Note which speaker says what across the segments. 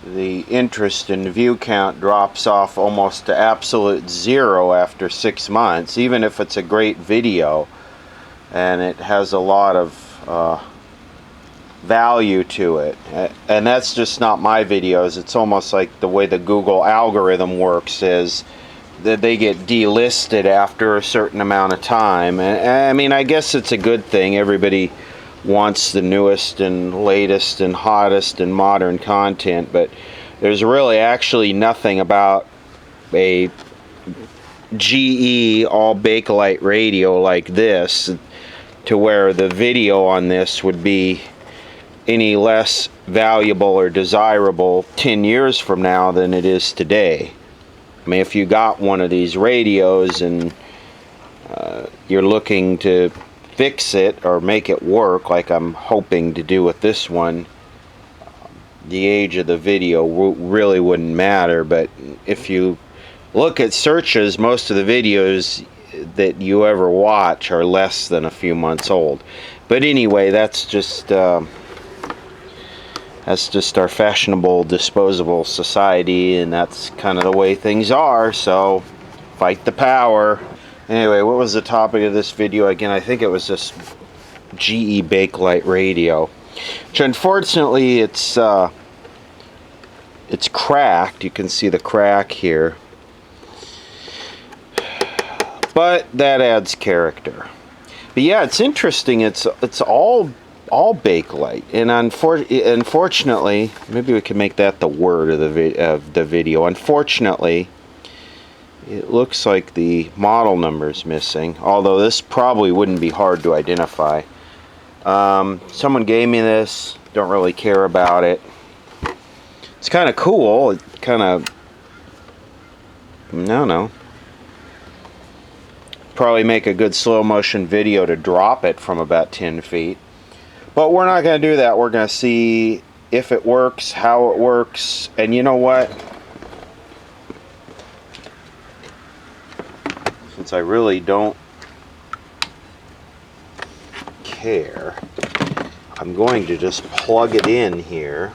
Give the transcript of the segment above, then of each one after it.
Speaker 1: the interest and view count drops off almost to absolute zero after 6 months, even if it's a great video and it has a lot of value to it. And that's just not my videos. It's almost like the way the Google algorithm works is that they get delisted after a certain amount of time. And I mean, I guess it's a good thing. Everybody wants the newest and latest and hottest and modern content, but there's really actually nothing about a GE all Bakelite radio like this to where the video on this would be any less valuable or desirable 10 years from now than it is today. I mean, if you got one of these radios and you're looking to fix it or make it work like I'm hoping to do with this one, the age of the video really wouldn't matter. But if you look at searches, most of the videos that you ever watch are less than a few months old. But anyway, that's just our fashionable disposable society, and that's kind of the way things are. So fight the power. Anyway, what was the topic of this video again? I think it was this GE Bakelite radio, which unfortunately it's cracked. You can see the crack here, but that adds character. But yeah, it's interesting. It's all Bakelite, and unfortunately, maybe we can make that the word of the video. Unfortunately, it looks like the model number is missing, although this probably wouldn't be hard to identify. Someone gave me this, don't really care about it. It's kind of cool. It kind of, no. Probably make a good slow motion video to drop it from about 10 feet. But we're not going to do that. We're going to see if it works, how it works, and you know what? Since I really don't care, I'm going to just plug it in here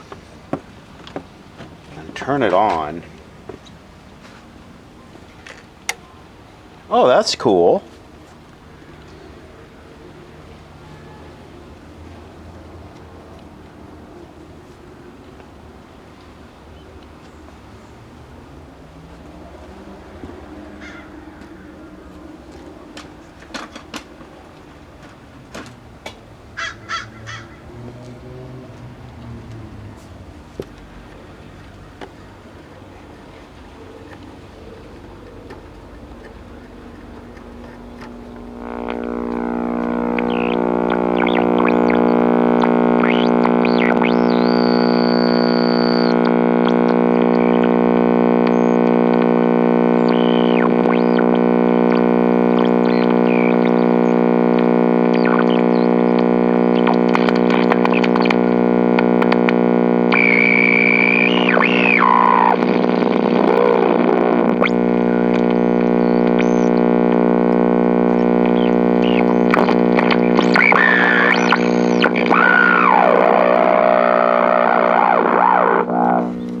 Speaker 1: and turn it on. Oh, that's cool.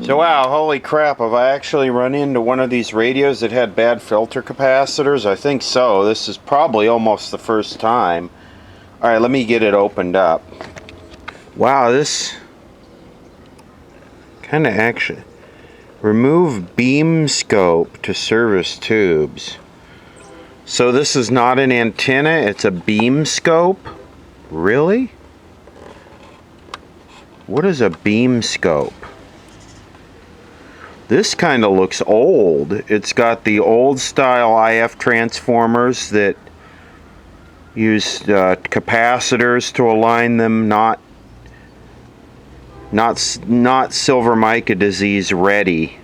Speaker 1: So wow, holy crap, have I actually run into one of these radios that had bad filter capacitors? I think so. This is probably almost the first time. Alright, let me get it opened up. Wow, this kind of action. Remove beam scope to service tubes. So this is not an antenna, it's a beam scope? Really? What is a beam scope? This kind of looks old. It's got the old style IF transformers that use capacitors to align them, not silver mica disease ready.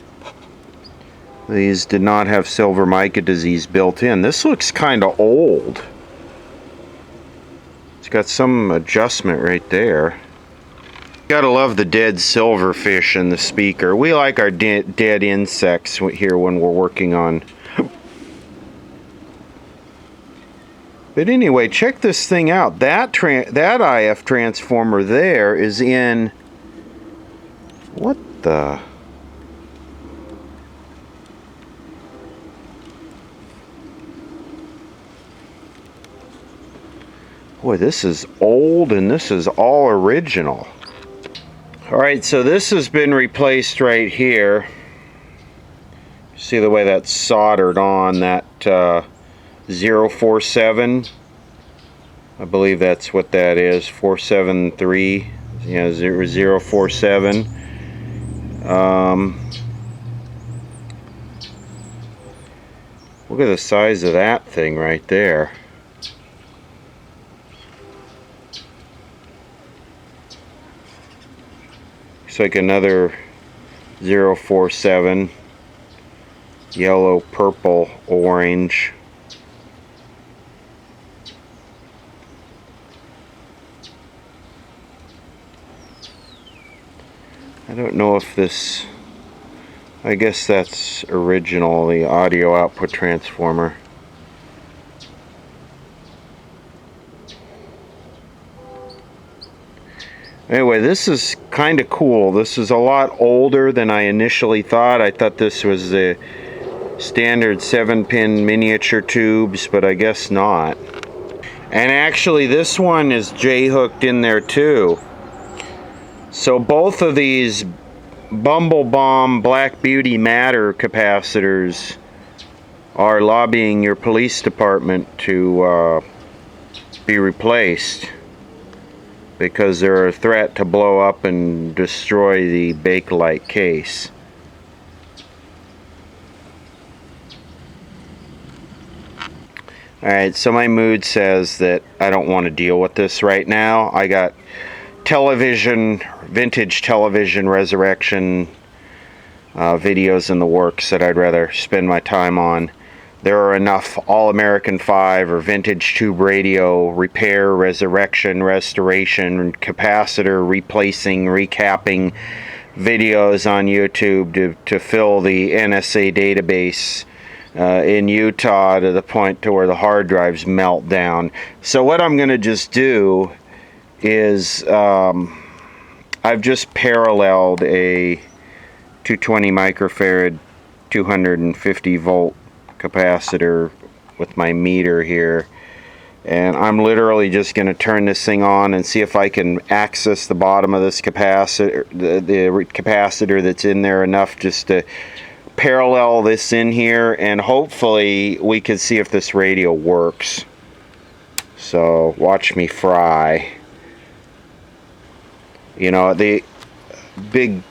Speaker 1: These did not have silver mica disease built in. This looks kind of old. It's got some adjustment right there. Gotta love the dead silverfish in the speaker. We like our dead insects here when we're working on. But anyway, check this thing out. That IF transformer there is in... What the... Boy, this is old and this is all original. Alright, so this has been replaced right here. See the way that's soldered on, that 047. I believe that's what that is, 473. Yeah, 047. Look at the size of that thing right there. Looks like another 047. Yellow, purple, orange. I don't know if this, I guess that's original, the audio output transformer. Anyway, this is kind of cool. This is a lot older than I initially thought. I thought this was the standard 7-pin miniature tubes, but I guess not. And actually this one is J-hooked in there too. So both of these Bumble Bomb Black Beauty Matter capacitors are lobbying your police department to be replaced because they're a threat to blow up and destroy the Bakelite case. Alright, so my mood says that I don't want to deal with this right now. I got television, vintage television resurrection videos in the works that I'd rather spend my time on. There are enough All-American 5 or vintage tube radio repair, resurrection, restoration, capacitor replacing, recapping videos on YouTube to fill the NSA database in Utah to the point to where the hard drives melt down. So what I'm going to just do is I've just paralleled a 220 microfarad 250 volt capacitor with my meter here, and I'm literally just going to turn this thing on and see if I can access the bottom of this capacitor, the capacitor that's in there enough just to parallel this in here, and hopefully we can see if this radio works. So watch me fry. You know, the big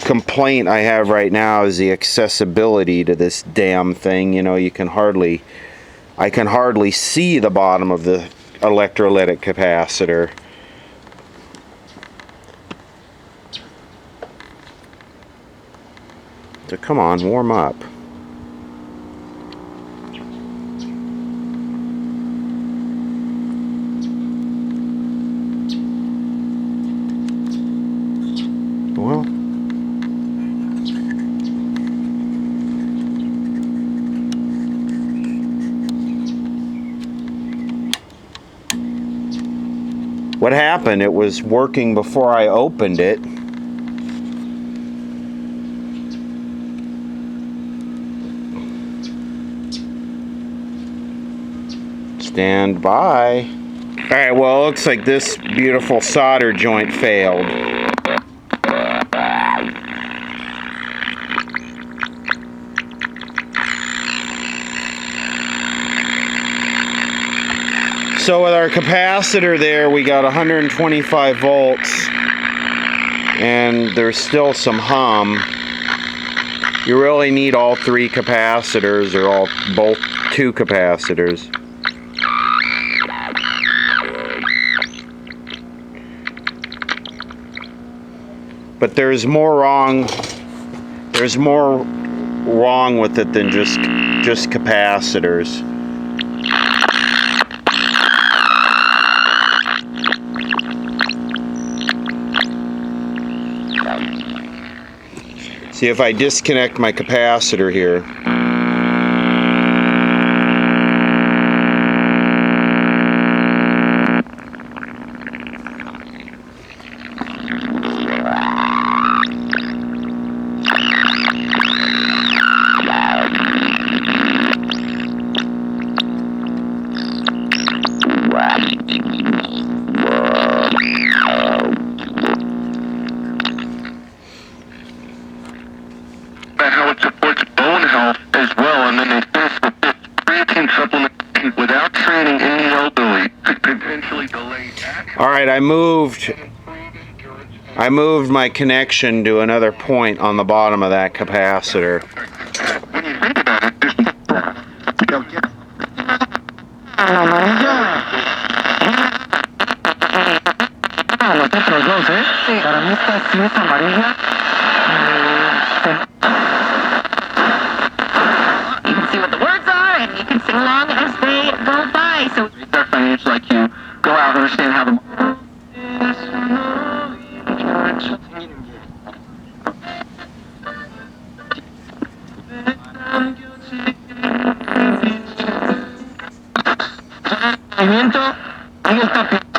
Speaker 1: complaint I have right now is the accessibility to this damn thing. You know, I can hardly see the bottom of the electrolytic capacitor. So come on, warm up. Well, what happened? It was working before I opened it. Stand by. Alright, well, it looks like this beautiful solder joint failed. So with our capacitor there, we got 125 volts, and there's still some hum. You really need all three capacitors, or both two capacitors. But there's more wrong with it than just capacitors. See, if I disconnect my capacitor here, All right, I moved my connection to another point on the bottom of that capacitor.
Speaker 2: You can see what the words are, and you can sing along as they go by. So it's like you go out and understand how the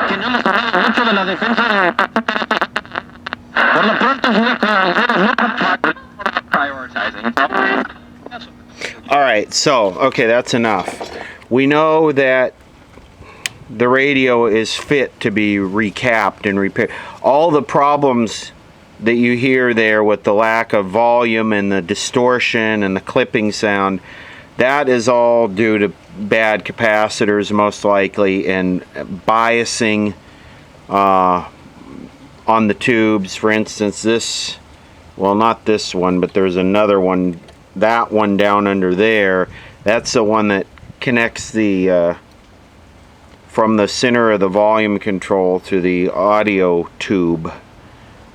Speaker 2: que no les hablamos mucho de la defensa. Por lo pronto, prioritizing.
Speaker 1: All right, so, okay, that's enough. We know that the radio is fit to be recapped and repaired. All the problems that you hear there with the lack of volume and the distortion and the clipping sound, that is all due to bad capacitors most likely, and biasing on the tubes. For instance, this, well, not this one, but there's another one, that one down under there, that's the one that connects the from the center of the volume control to the audio tube.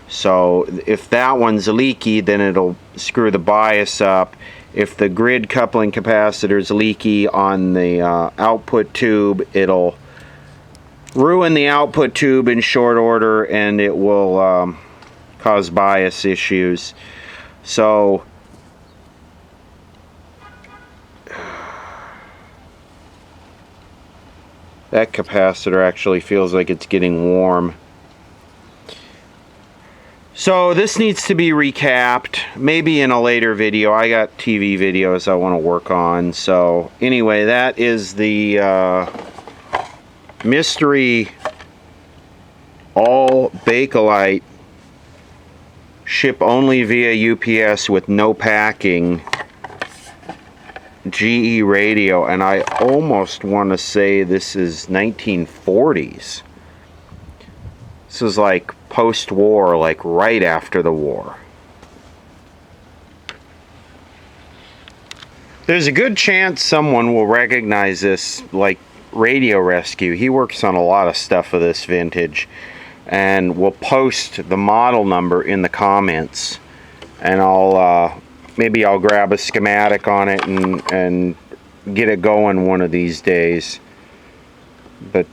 Speaker 1: So if that one's leaky, then it'll screw the bias up. If the grid coupling capacitor is leaky on the output tube, it'll ruin the output tube in short order, and it will cause bias issues. So that capacitor actually feels like it's getting warm. So this needs to be recapped, maybe in a later video. I got TV videos I want to work on. So anyway, that is the mystery all Bakelite ship only via UPS with no packing GE radio, and I almost want to say this is 1940s. This is like post-war, like right after the war. There's a good chance someone will recognize this, like Radio Rescue. He works on a lot of stuff of this vintage, and will post the model number in the comments, and I'll maybe I'll grab a schematic on it and get it going one of these days. But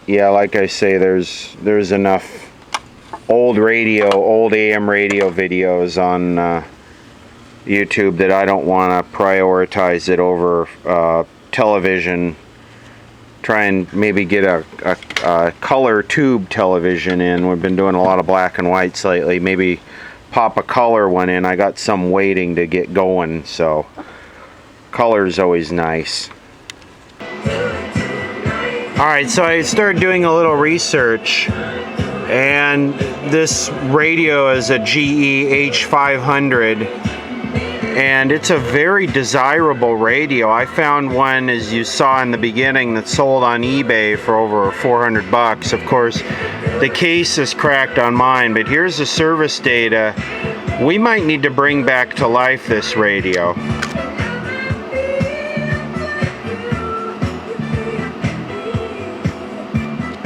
Speaker 1: yeah, like I say, there's enough old AM radio videos on YouTube that I don't want to prioritize it over television. Try and maybe get a color tube television in. We've been doing a lot of black and whites lately. Maybe pop a color one in. I got some waiting to get going, so color is always nice. Alright, so I started doing a little research, and this radio is a GE H500, and it's a very desirable radio. I found one, as you saw in the beginning, that sold on eBay for over 400 bucks. Of course, the case is cracked on mine, but here's the service data. We might need to bring back to life this radio.